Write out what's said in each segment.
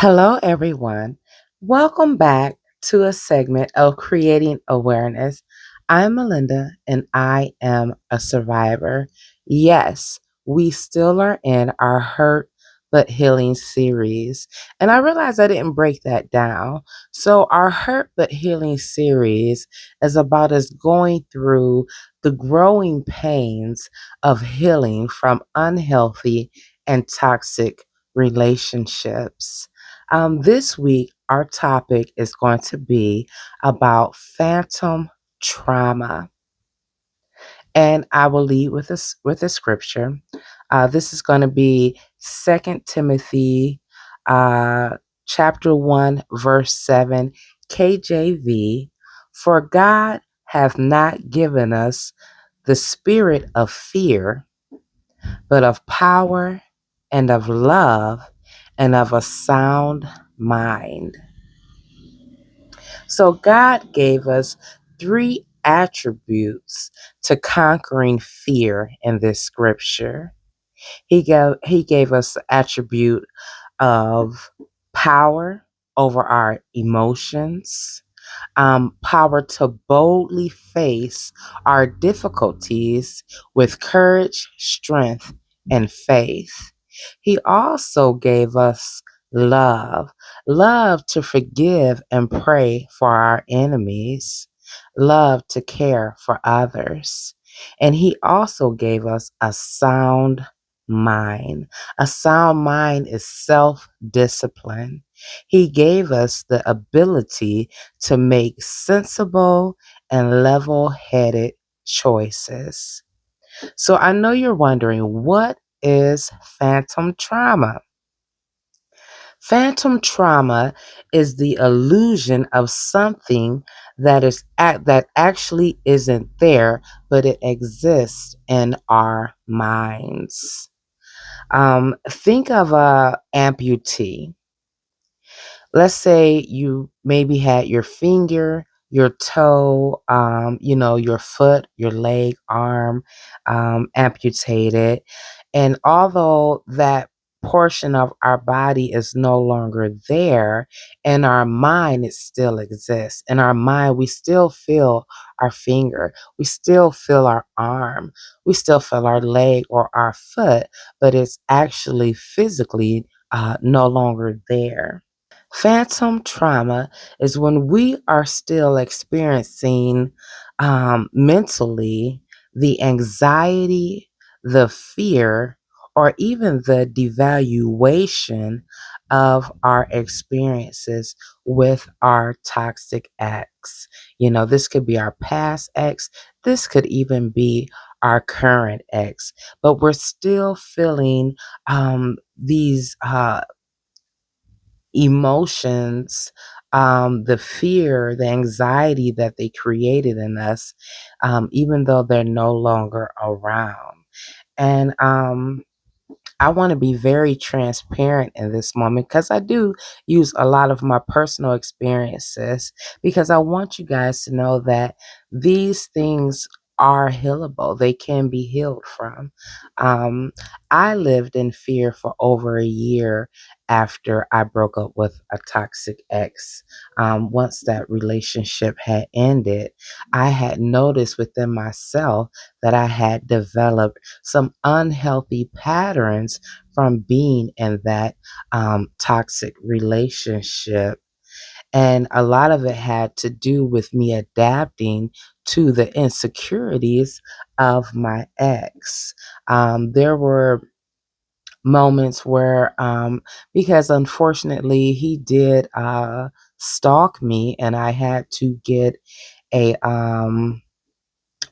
Hello, everyone. Welcome back to a segment of Creating Awareness. I'm Melinda and I am a survivor. Yes, we still are in our Hurt but Healing series. And I realized I didn't break that down. So, our Hurt but Healing series is about us going through the growing pains of healing from unhealthy and toxic relationships. This week, our topic is going to be about phantom trauma, and I will lead with a scripture. This is going to be Second Timothy, uh, chapter 1, verse 7, KJV. For God hath not given us the spirit of fear, but of power and of love and of a sound mind. So God gave us three attributes to conquering fear in this scripture. He gave us the attribute of power over our emotions, power to boldly face our difficulties with courage, strength, and faith. He also gave us love, love to forgive and pray for our enemies, love to care for others. And he also gave us a sound mind. A sound mind is self discipline. He gave us the ability to make sensible and level headed choices. So I know you're wondering, what is phantom trauma? Phantom trauma is the illusion of something that actually isn't there, but it exists in our minds. Think of a amputee. Let's say you maybe had your finger, your toe, your foot, your leg, arm amputated. And although that portion of our body is no longer there, in our mind, it still exists. In our mind, we still feel our finger, we still feel our arm, we still feel our leg or our foot, but it's actually physically no longer there. Phantom trauma is when we are still experiencing mentally the anxiety, the fear, or even the devaluation of our experiences with our toxic ex. This could be our past ex, this could even be our current ex, but we're still feeling these emotions, the fear, the anxiety that they created in us, even though they're no longer around. And I want to be very transparent in this moment because I do use a lot of my personal experiences because I want you guys to know that these things are healable. They can be healed from. Um, I lived in fear for over a year after I broke up with a toxic ex. Once that relationship had ended, I had noticed within myself that I had developed some unhealthy patterns from being in that toxic relationship. And a lot of it had to do with me adapting to the insecurities of my ex. There were moments where, because unfortunately he did stalk me, and I had to get a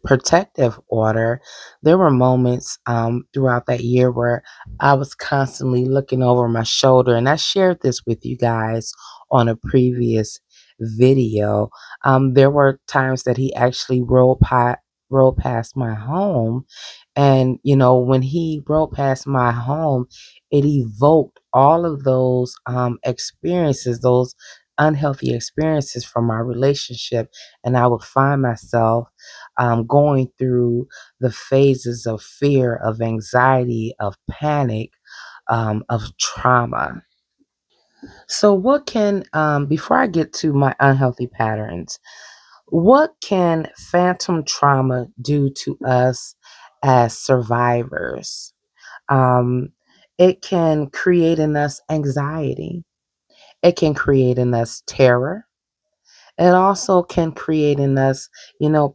protective order. There were moments throughout that year where I was constantly looking over my shoulder, and I shared this with you guys on a previous video. There were times that he actually rolled past my home, and when he rolled past my home, it evoked all of those experiences, those unhealthy experiences from our relationship, and I would find myself going through the phases of fear, of anxiety, of panic, of trauma. So, what can, before I get to my unhealthy patterns, what can phantom trauma do to us as survivors? Um, it can create in us anxiety, it can create in us terror. It also can create in us,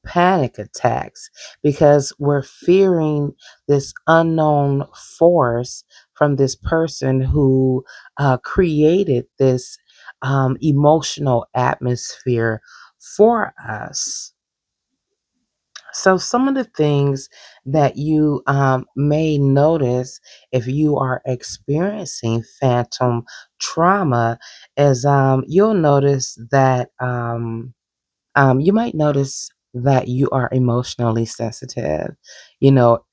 panic attacks because we're fearing this unknown force from this person who created this emotional atmosphere for us. So, some of the things that you may notice if you are experiencing phantom trauma is you'll notice that. You might notice that you are emotionally sensitive.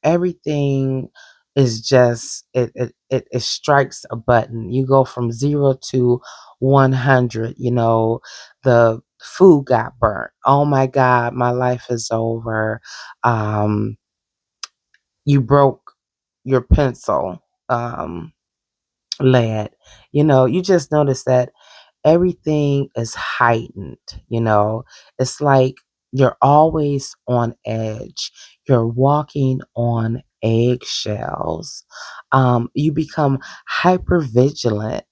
Everything is just it strikes a button. You go from 0 to 100. The food got burnt. Oh my God, my life is over. Um, you broke your pencil. Lead. You just notice that everything is heightened. It's like you're always on edge, you're walking on eggshells. You become hyper vigilant.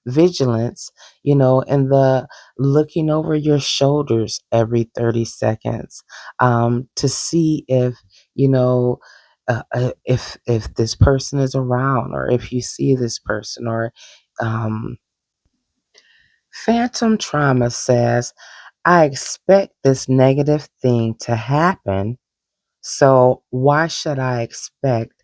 Vigilance, and the looking over your shoulders every 30 seconds to see if you know if this person is around, or if you see this person, or um, phantom trauma says, I expect this negative thing to happen, so why should I expect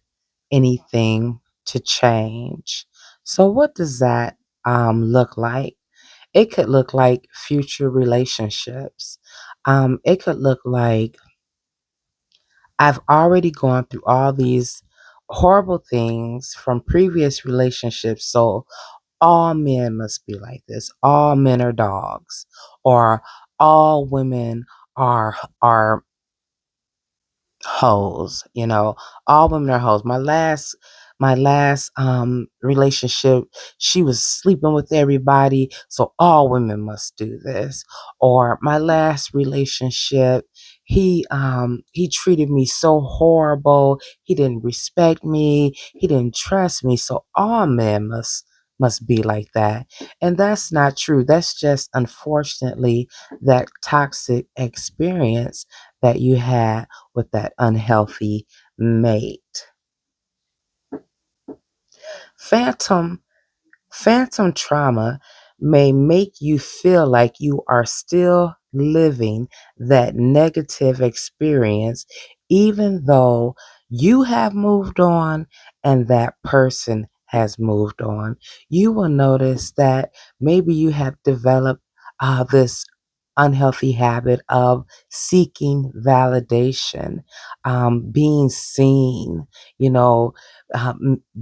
anything to change? So, what does that look like? It could look like future relationships. It could look like I've already gone through all these horrible things from previous relationships, so all men must be like this. All men are dogs, or all women are hoes. All women are hoes. My last relationship, she was sleeping with everybody, so all women must do this. Or my last relationship, he treated me so horrible. He didn't respect me, he didn't trust me, so all men must be like that. And that's not true. That's just, unfortunately, that toxic experience that you had with that unhealthy mate. Phantom Phantom trauma may make you feel like you are still living that negative experience, even though you have moved on and that person has moved on. You will notice that maybe you have developed this unhealthy habit of seeking validation, being seen, you know,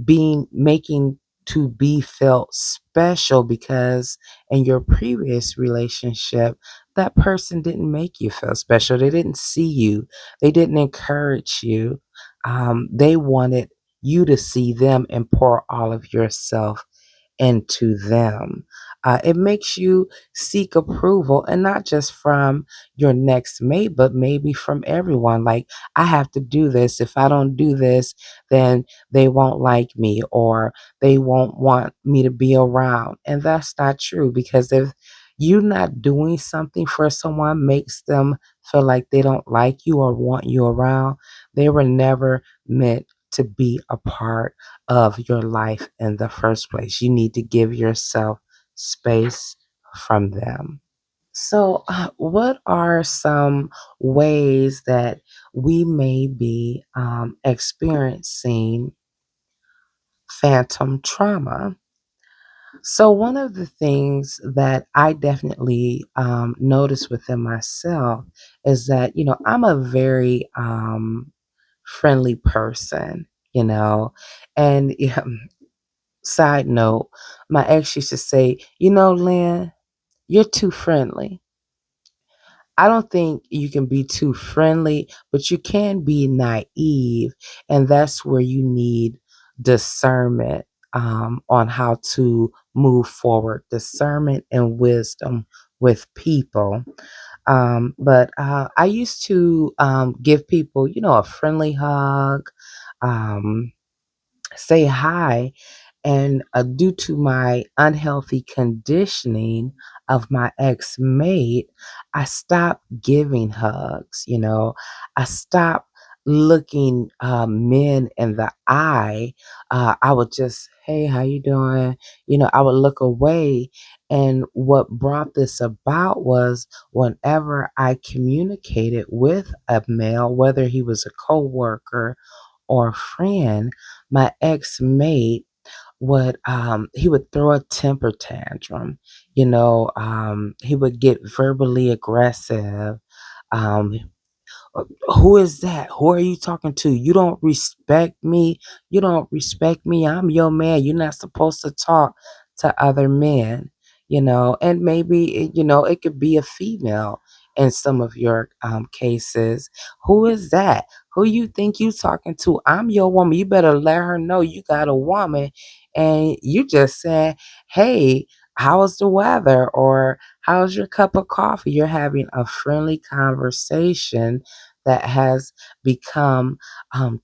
being making to be felt special because in your previous relationship, that person didn't make you feel special. They didn't see you, they didn't encourage you. They wanted you to see them and pour all of yourself into them. It makes you seek approval, and not just from your next mate, but maybe from everyone. Like, I have to do this. If I don't do this, then they won't like me, or they won't want me to be around. And that's not true, because if you not doing something for someone makes them feel like they don't like you or want you around, they were never meant to be a part of your life in the first place. You need to give yourself space from them. So, what are some ways that we may be experiencing phantom trauma? So, one of the things that I definitely notice within myself is that, I'm a very friendly person, and side note, my ex used to say, Lynn, you're too friendly. I don't think you can be too friendly, but you can be naive. And that's where you need discernment. on how to move forward, discernment and wisdom with people. But I used to give people, a friendly hug, um, say hi, and due to my unhealthy conditioning of my ex mate, I stopped giving hugs. I stopped looking men in the eye. I would just, hey, how you doing? I would look away. And what brought this about was whenever I communicated with a male, whether he was a coworker or friend, my ex mate would he would throw a temper tantrum. He would get verbally aggressive. um who is that? Who are you talking to? You don't respect me. You don't respect me. I'm your man. You're not supposed to talk to other men. And maybe it could be a female in some of your cases. Who is that? Who you think you talking to? I'm your woman. You better let her know you got a woman, and you just saying, "Hey, how's the weather?" or "How's your cup of coffee?" You're having a friendly conversation that has become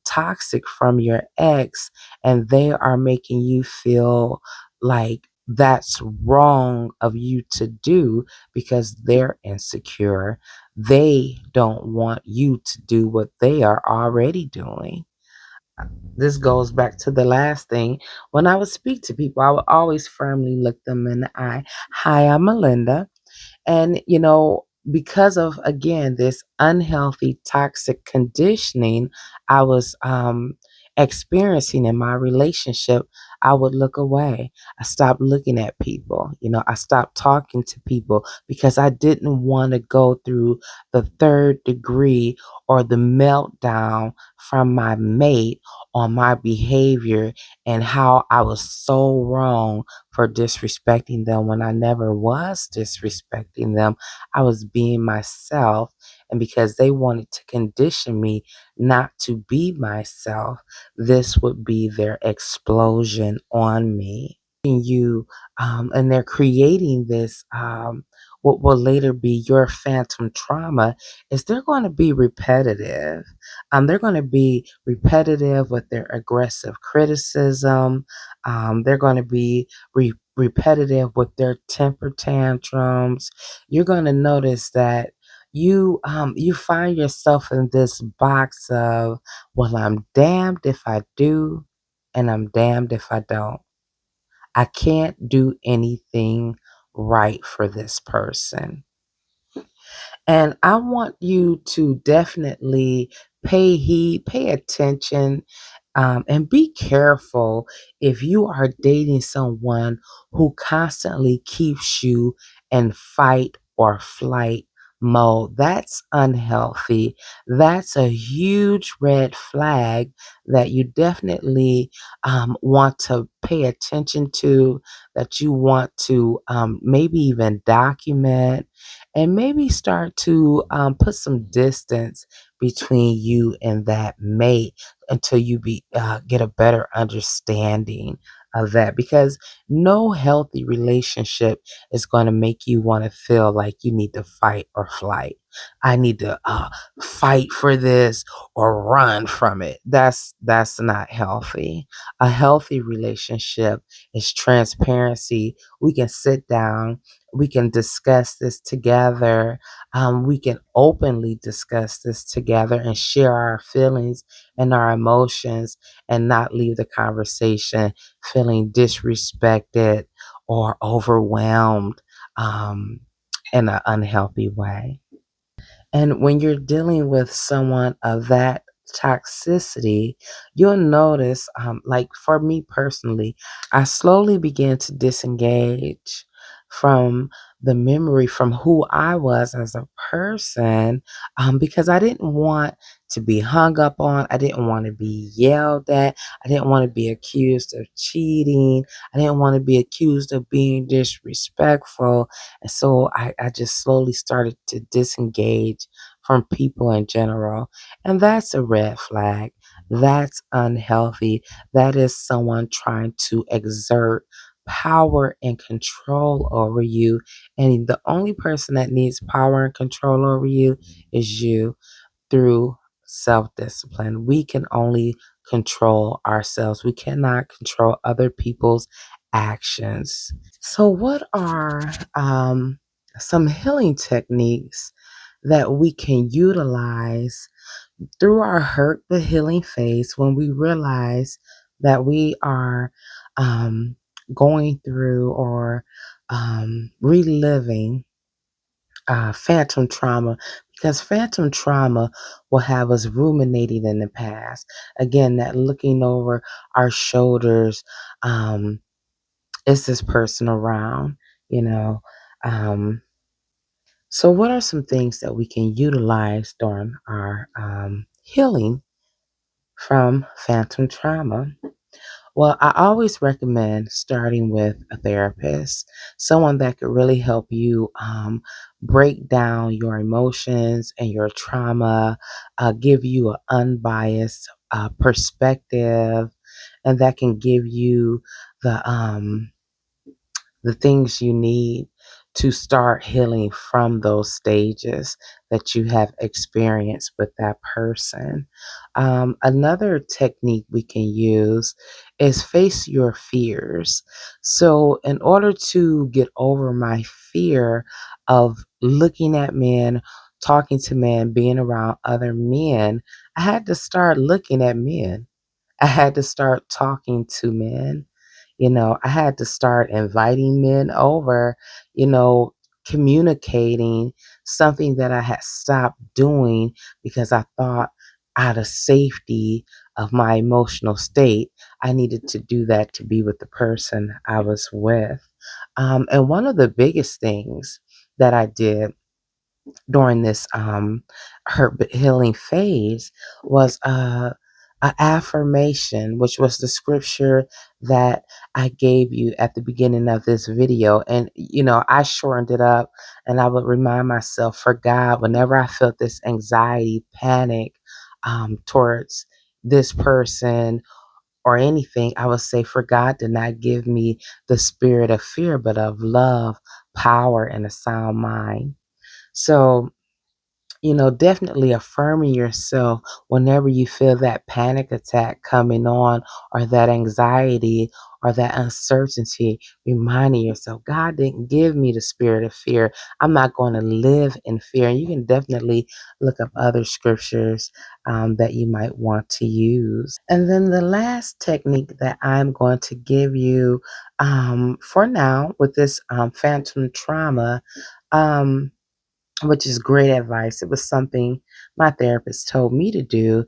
toxic from your ex, and they are making you feel like that's wrong of you to do because they're insecure. They don't want you to do what they are already doing. This goes back to the last thing. When I would speak to people, I would always firmly look them in the eye. Hi, I'm Melinda. And, because of, again, this unhealthy, toxic conditioning I was experiencing in my relationship, I would look away. I stopped looking at people. I stopped talking to people because I didn't want to go through the third degree or the meltdown from my mate on my behavior and how I was so wrong for disrespecting them when I never was disrespecting them. I was being myself. And because they wanted to condition me not to be myself, this would be their explosion on me. And they're creating this, what will later be your phantom trauma, is they're going to be repetitive. They're going to be repetitive with their aggressive criticism. They're going to be repetitive with their temper tantrums. You're going to notice that you find yourself in this box of, well, I'm damned if I do, and I'm damned if I don't. I can't do anything right for this person. And I want you to definitely pay heed, pay attention, and be careful if you are dating someone who constantly keeps you in fight or flight mode. That's unhealthy. That's a huge red flag that you definitely want to pay attention to, that you want to maybe even document, and maybe start to put some distance between you and that mate until you get a better understanding of that, because no healthy relationship is going to make you want to feel like you need to fight or flight. I need to fight for this or run from it. That's not healthy. A healthy relationship is transparency. We can sit down, we can discuss this together. We can openly discuss this together and share our feelings and our emotions, and not leave the conversation feeling disrespected or overwhelmed um, in an unhealthy way. And when you're dealing with someone of that toxicity, you'll notice, like for me personally, I slowly began to disengage from the memory, from who I was as a person, because I didn't want to be hung up on. I didn't want to be yelled at. I didn't want to be accused of cheating. I didn't want to be accused of being disrespectful. And so I just slowly started to disengage from people in general. And that's a red flag. That's unhealthy. That is someone trying to exert power and control over you. And the only person that needs power and control over you is you through self discipline. We can only control ourselves, we cannot control other people's actions. So, what are some healing techniques that we can utilize through our hurt the healing phase when we realize that we are um, going through or reliving phantom trauma, because phantom trauma will have us ruminating in the past. Again, that looking over our shoulders. Is this person around? You know. Um, so, what are some things that we can utilize during our healing from phantom trauma? Well, I always recommend starting with a therapist, someone that could really help you break down your emotions and your trauma, give you an unbiased perspective, and that can give you the things you need to start healing from those stages that you have experienced with that person. Another technique we can use is face your fears. So, in order to get over my fear of looking at men, talking to men, being around other men, I had to start looking at men. I had to start talking to men. I had to start inviting men over, you know, communicating something that I had stopped doing because I thought out of safety of my emotional state, I needed to do that to be with the person I was with. And one of the biggest things that I did during this hurt healing phase was a affirmation, which was the scripture that I gave you at the beginning of this video. And I shortened it up, and I would remind myself, for God, whenever I felt this anxiety, panic towards this person or anything, I would say, for God did not give me the spirit of fear, but of love, power, and a sound mind. So, definitely affirming yourself whenever you feel that panic attack coming on, or that anxiety, or that uncertainty, reminding yourself, God didn't give me the spirit of fear. I'm not going to live in fear. And you can definitely look up other scriptures that you might want to use. And then the last technique that I'm going to give you for now with this phantom trauma. Um, which is great advice. It was something my therapist told me to do.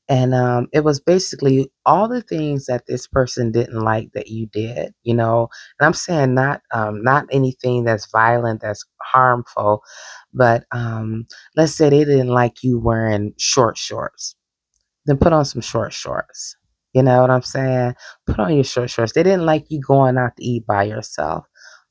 And it was basically all the things that this person didn't like that you did. And I'm saying not anything that's violent, that's harmful, but let's say they didn't like you wearing short shorts, then put on some short shorts. You know what I'm saying? Put on your short shorts. They didn't like you going out to eat by yourself.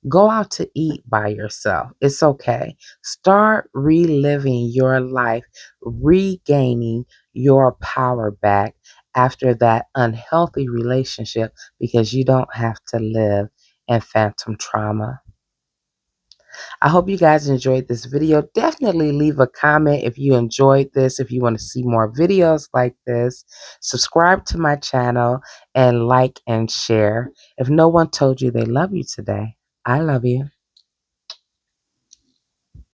Go out to eat by yourself. It's okay. Start reliving your life, regaining your power back after that unhealthy relationship, because you don't have to live in phantom trauma. I hope you guys enjoyed this video. Definitely leave a comment if you enjoyed this, if you want to see more videos like this. Subscribe to my channel and like and share. If no one told you they love you today, I love you.